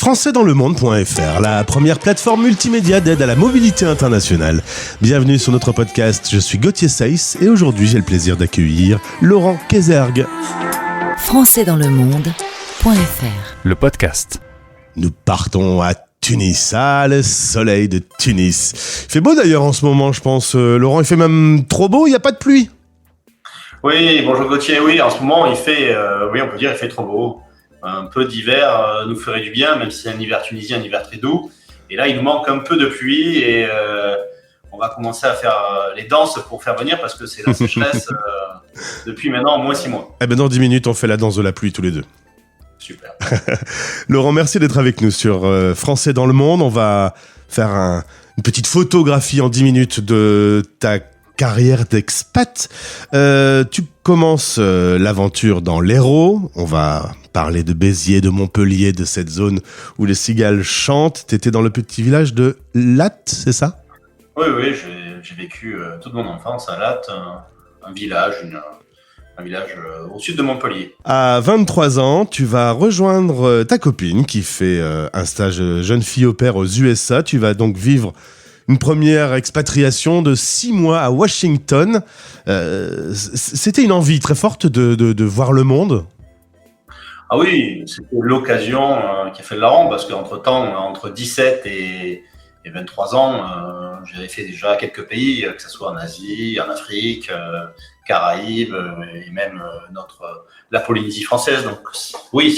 Françaisdanslemonde.fr, la première plateforme multimédia d'aide à la mobilité internationale. Bienvenue sur notre podcast, je suis Gauthier Saïs et aujourd'hui j'ai le plaisir d'accueillir Laurent Kézergue. Françaisdanslemonde.fr, le podcast. Nous partons à Tunis, le soleil de Tunis. Il fait beau d'ailleurs en ce moment, je pense. Laurent, il fait même trop beau, il n'y a pas de pluie. Oui, bonjour Gauthier. Oui, en ce moment, il fait, on peut dire, il fait trop beau. Un peu d'hiver nous ferait du bien, même si c'est un hiver tunisien, un hiver très doux. Et là, il nous manque un peu de pluie et on va commencer à faire les danses pour faire venir parce que c'est la sécheresse depuis maintenant au moins 6 mois. Eh ben dans 10 minutes, on fait la danse de la pluie tous les deux. Super. Laurent, merci d'être avec nous sur Français dans le monde. On va faire une petite photographie en 10 minutes de ta carrière d'expat. Tu commences l'aventure dans l'Hérault. On va parler de Béziers, de Montpellier, de cette zone où les cigales chantent. Tu étais dans le petit village de Latte, c'est ça ? Oui, j'ai vécu toute mon enfance à Latte, un village au sud de Montpellier. À 23 ans, tu vas rejoindre ta copine qui fait un stage jeune fille au pair aux USA. Tu vas donc vivre une première expatriation de 6 mois à Washington. C'était une envie très forte de voir le monde. Ah oui, c'était l'occasion qui a fait le larron parce qu'entre-temps, entre 17 et 23 ans, j'avais fait déjà quelques pays, que ce soit en Asie, en Afrique, Caraïbes et même la Polynésie française. Donc oui,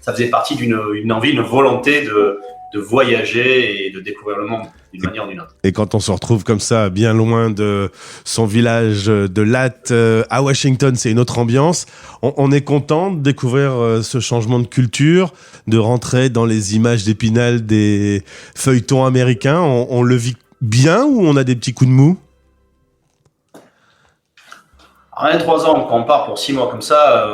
ça faisait partie d'une envie, une volonté de voyager et de découvrir le monde d'une manière ou d'une autre. Et quand on se retrouve comme ça, bien loin de son village de Latte à Washington, c'est une autre ambiance. On est content de découvrir ce changement de culture, de rentrer dans les images d'Épinal des feuilletons américains. On le vit bien ou on a des petits coups de mou ? À 23 ans, quand on part pour 6 mois comme ça,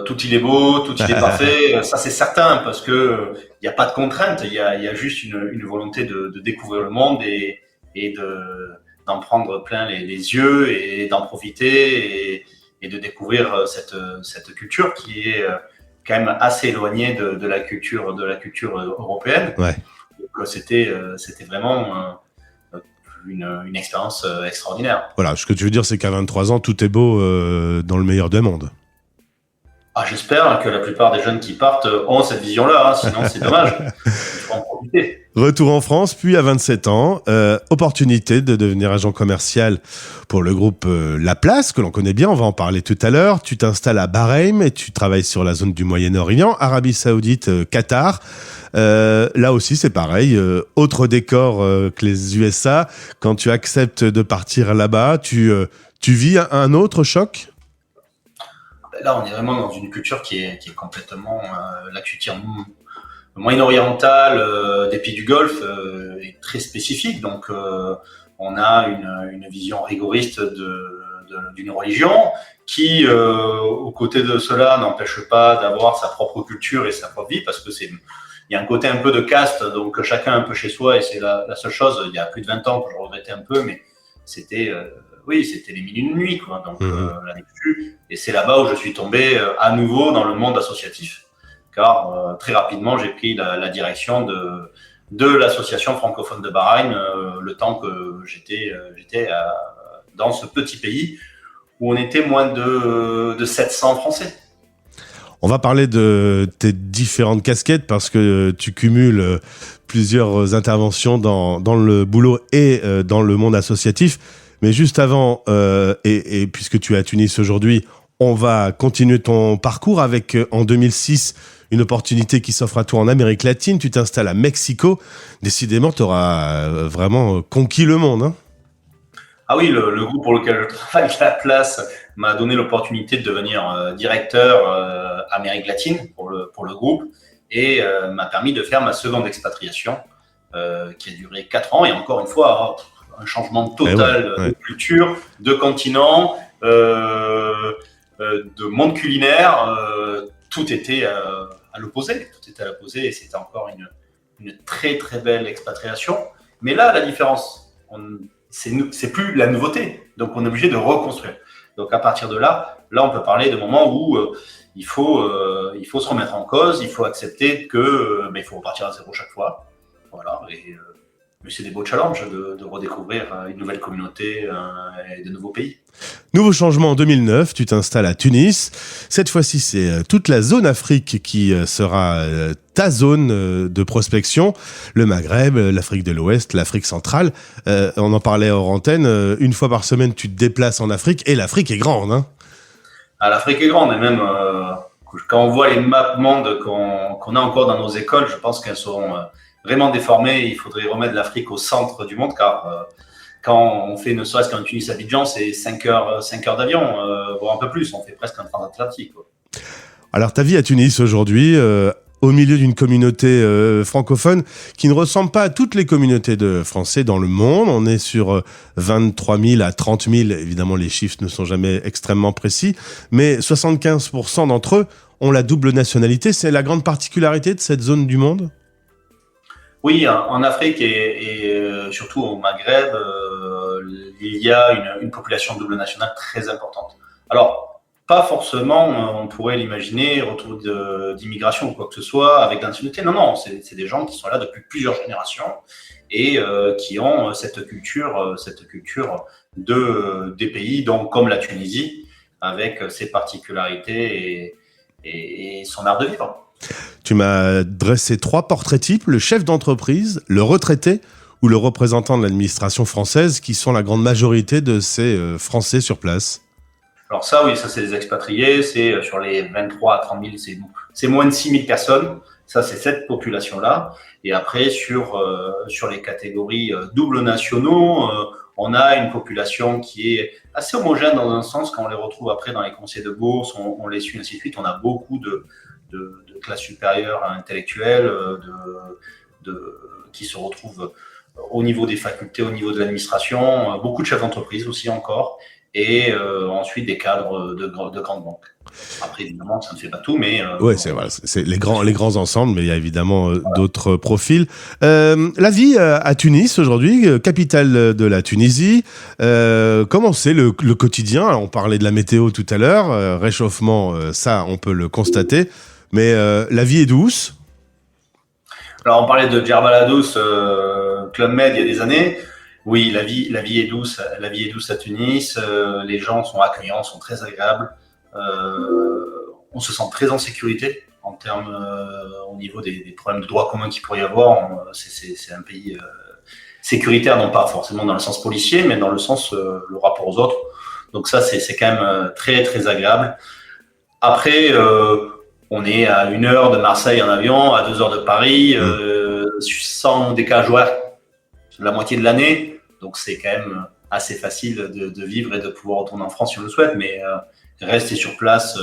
tout il est beau, tout il est parfait. Ça, c'est certain parce que il n'y a pas de contrainte. Il y a juste une volonté de découvrir le monde et d'en prendre plein les yeux et d'en profiter et de découvrir cette culture qui est quand même assez éloignée de la culture européenne. Ouais. Donc, c'était vraiment une expérience extraordinaire. Voilà, ce que tu veux dire, c'est qu'à 23 ans, tout est beau dans le meilleur des mondes. Ah, j'espère que la plupart des jeunes qui partent ont cette vision-là, sinon c'est dommage. Il faut en profiter. Retour en France, puis à 27 ans, opportunité de devenir agent commercial pour le groupe La Place, que l'on connaît bien, on va en parler tout à l'heure. Tu t'installes à Bahreïn et tu travailles sur la zone du Moyen-Orient, Arabie Saoudite, Qatar. Là aussi, c'est pareil, autre décor que les USA. Quand tu acceptes de partir là-bas, tu vis un autre choc ? Là, on est vraiment dans une culture qui est complètement la culture moyen-orientale des pays du Golfe est très spécifique. Donc, on a une vision rigoriste d'une religion qui, aux côtés de cela, n'empêche pas d'avoir sa propre culture et sa propre vie, parce que il y a un côté un peu de caste, donc chacun un peu chez soi, et c'est la seule chose. Il y a plus de 20 ans que je regrettais un peu, mais c'était les mille et une nuits, quoi. Donc là-dessus, et c'est là-bas où je suis tombé à nouveau dans le monde associatif, car très rapidement j'ai pris la direction de l'association francophone de Bahreïn, le temps que j'étais dans ce petit pays où on était moins de 700 Français. On va parler de tes différentes casquettes parce que tu cumules plusieurs interventions dans le boulot et dans le monde associatif. Mais juste avant, et puisque tu es à Tunis aujourd'hui, on va continuer ton parcours avec, en 2006, une opportunité qui s'offre à toi en Amérique latine. Tu t'installes à Mexico. Décidément, tu auras vraiment conquis le monde, hein. Ah oui, le groupe pour lequel je travaille, La Place, m'a donné l'opportunité de devenir directeur Amérique latine pour le groupe et m'a permis de faire ma seconde expatriation qui a duré 4 ans. Et encore une fois, un changement total de culture, de continent, de monde culinaire. Tout était à l'opposé. Tout était à l'opposé et c'était encore une très très belle expatriation. Mais là, la différence, c'est plus la nouveauté. Donc, on est obligé de reconstruire. Donc, à partir de là, on peut parler de moments où il faut se remettre en cause, il faut accepter que il faut repartir à zéro chaque fois. Voilà. Mais c'est des beaux challenges de redécouvrir une nouvelle communauté et de nouveaux pays. Nouveau changement en 2009, tu t'installes à Tunis. Cette fois-ci, c'est toute la zone Afrique qui sera ta zone de prospection. Le Maghreb, l'Afrique de l'Ouest, l'Afrique centrale. On en parlait hors antenne. Une fois par semaine, tu te déplaces en Afrique et l'Afrique est grande, hein. Ah, l'Afrique est grande et même quand on voit les maps mondes qu'on a encore dans nos écoles, je pense qu'elles sont vraiment déformées. Il faudrait remettre l'Afrique au centre du monde car quand on fait ne serait-ce qu'un Tunis-Abidjan, c'est 5 heures d'avion, voire un peu plus. On fait presque un transatlantique, quoi. Alors, ta vie à Tunis aujourd'hui, au milieu d'une communauté francophone qui ne ressemble pas à toutes les communautés de Français dans le monde. On est sur 23 000 à 30 000. Évidemment, les chiffres ne sont jamais extrêmement précis. Mais 75% d'entre eux ont la double nationalité. C'est la grande particularité de cette zone du monde ? Oui, en Afrique et surtout au Maghreb, il y a une population double nationale très importante. Alors, pas forcément, on pourrait l'imaginer, retour d'immigration ou quoi que ce soit avec la nationalité. Non, c'est des gens qui sont là depuis plusieurs générations et qui ont cette culture des pays, donc comme la Tunisie, avec ses particularités et son art de vivre. Tu m'as dressé 3 portraits types, le chef d'entreprise, le retraité ou le représentant de l'administration française, qui sont la grande majorité de ces Français sur place. Alors ça, oui, ça c'est des expatriés, c'est sur les 23 à 30 000, c'est moins de 6 000 personnes, ça c'est cette population-là. Et après, sur les catégories doubles nationaux, on a une population qui est assez homogène dans un sens, quand on les retrouve après dans les conseils de bourse, on les suit, ainsi de suite, on a beaucoup de classes supérieures intellectuelles qui se retrouvent au niveau des facultés, au niveau de l'administration, beaucoup de chefs d'entreprise aussi encore, et ensuite des cadres de grandes banques. Après, évidemment, ça ne fait pas tout, mais... Oui, c'est les grands ensembles, mais il y a évidemment d'autres profils. La vie à Tunis aujourd'hui, capitale de la Tunisie, comment c'est le quotidien ? Alors, on parlait de la météo tout à l'heure, réchauffement, ça, on peut le constater, mais la vie est douce ? Alors, on parlait de Djerba la Douce, Club Med, il y a des années. Oui, la vie est douce à Tunis. Les gens sont accueillants, sont très agréables. On se sent très en sécurité en termes au niveau des problèmes de droit commun qu'il pourrait y avoir. C'est un pays sécuritaire, non pas forcément dans le sens policier, mais dans le sens le rapport aux autres. Donc ça, c'est quand même très très agréable. Après, on est à 1 heure de Marseille en avion, à 2 heures de Paris, sans décalage horaire la moitié de l'année. Donc c'est quand même assez facile de vivre et de pouvoir retourner en France si on le souhaite, mais rester sur place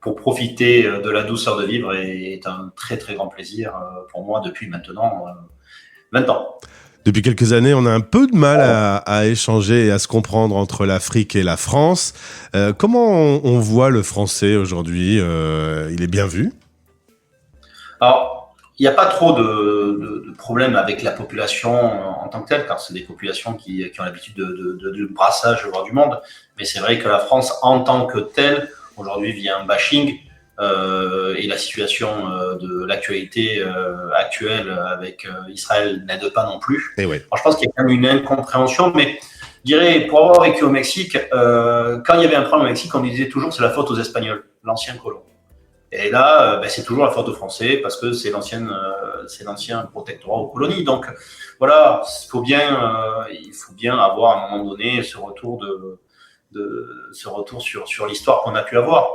pour profiter de la douceur de vivre est un très très grand plaisir pour moi depuis maintenant 20 ans. Depuis quelques années, on a un peu de mal à échanger et à se comprendre entre l'Afrique et la France. Comment on voit le français aujourd'hui ? Il est bien vu ? Alors, il n'y a pas trop de problèmes avec la population en tant que telle, car c'est des populations qui ont l'habitude de brassage voir du monde. Mais c'est vrai que la France, en tant que telle, aujourd'hui vit un bashing. Et la situation de l'actualité actuelle avec Israël n'aide pas non plus. Et ouais. Alors, je pense qu'il y a quand même une incompréhension, mais je dirais, pour avoir vécu au Mexique, quand il y avait un problème au Mexique, on disait toujours c'est la faute aux Espagnols, l'ancien colon. Et là, c'est toujours la faute aux Français parce que c'est l'ancien protectorat aux colonies. Donc voilà, il faut bien avoir à un moment donné ce retour sur l'histoire qu'on a pu avoir.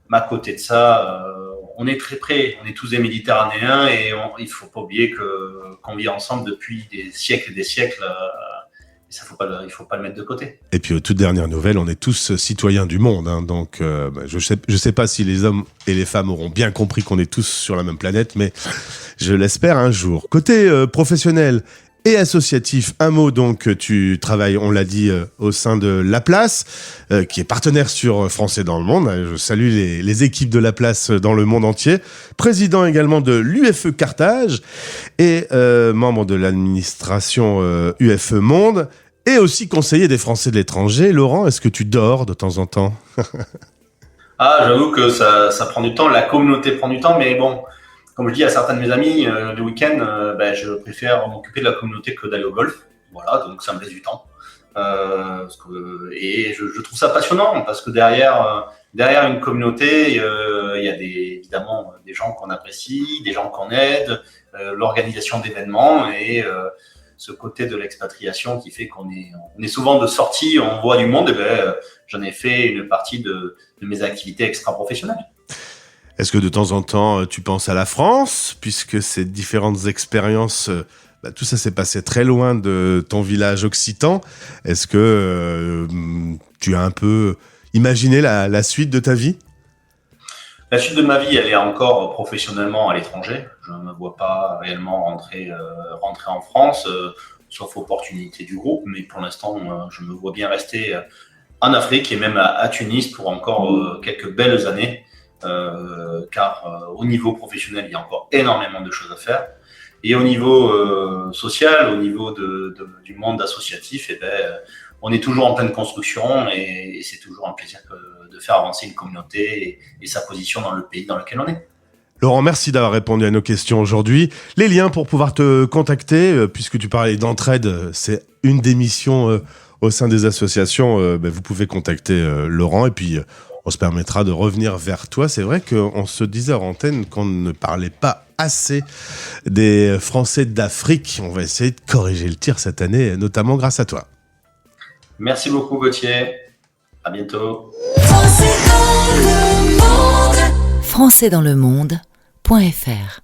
Mais à côté de ça, on est très près, on est tous des Méditerranéens et il ne faut pas oublier qu'on vit ensemble depuis des siècles et des siècles. Et ça, il ne faut pas le mettre de côté. Et puis, aux toutes dernières nouvelles, on est tous citoyens du monde. Hein, donc, je sais pas si les hommes et les femmes auront bien compris qu'on est tous sur la même planète, mais je l'espère un jour. Côté professionnel et associatif, un mot donc, tu travailles, on l'a dit, au sein de La Place, qui est partenaire sur Français dans le monde. Je salue les équipes de La Place dans le monde entier. Président également de l'UFE Carthage et membre de l'administration UFE Monde et aussi conseiller des Français de l'étranger. Laurent, est-ce que tu dors de temps en temps ? Ah, j'avoue que ça prend du temps, la communauté prend du temps, mais bon, comme je dis à certains de mes amis, le week-end, je préfère m'occuper de la communauté que d'aller au golf. Voilà, donc ça me laisse du temps. Et je trouve ça passionnant parce que derrière une communauté, il y a évidemment des gens qu'on apprécie, des gens qu'on aide, l'organisation d'événements et ce côté de l'expatriation qui fait qu'on est souvent de sortie, on voit du monde. J'en ai fait une partie de mes activités extra-professionnelles. Est-ce que de temps en temps, tu penses à la France, puisque ces différentes expériences, tout ça s'est passé très loin de ton village occitan. Est-ce que tu as un peu imaginé la suite de ta vie ? La suite de ma vie, elle est encore professionnellement à l'étranger. Je ne me vois pas réellement rentrer en France, sauf opportunité du groupe. Mais pour l'instant, je me vois bien rester en Afrique et même à Tunis pour encore quelques belles années. Car au niveau professionnel, il y a encore énormément de choses à faire. Et au niveau social, au niveau du monde associatif, on est toujours en pleine construction et c'est toujours un plaisir de faire avancer une communauté et sa position dans le pays dans lequel on est. Laurent, merci d'avoir répondu à nos questions aujourd'hui. Les liens pour pouvoir te contacter, puisque tu parlais d'entraide, c'est une des missions au sein des associations. Vous pouvez contacter Laurent et puis on se permettra de revenir vers toi. C'est vrai qu'on se disait hors antenne qu'on ne parlait pas assez des Français d'Afrique. On va essayer de corriger le tir cette année, notamment grâce à toi. Merci beaucoup Gauthier. À bientôt. Françaisdanslemonde.fr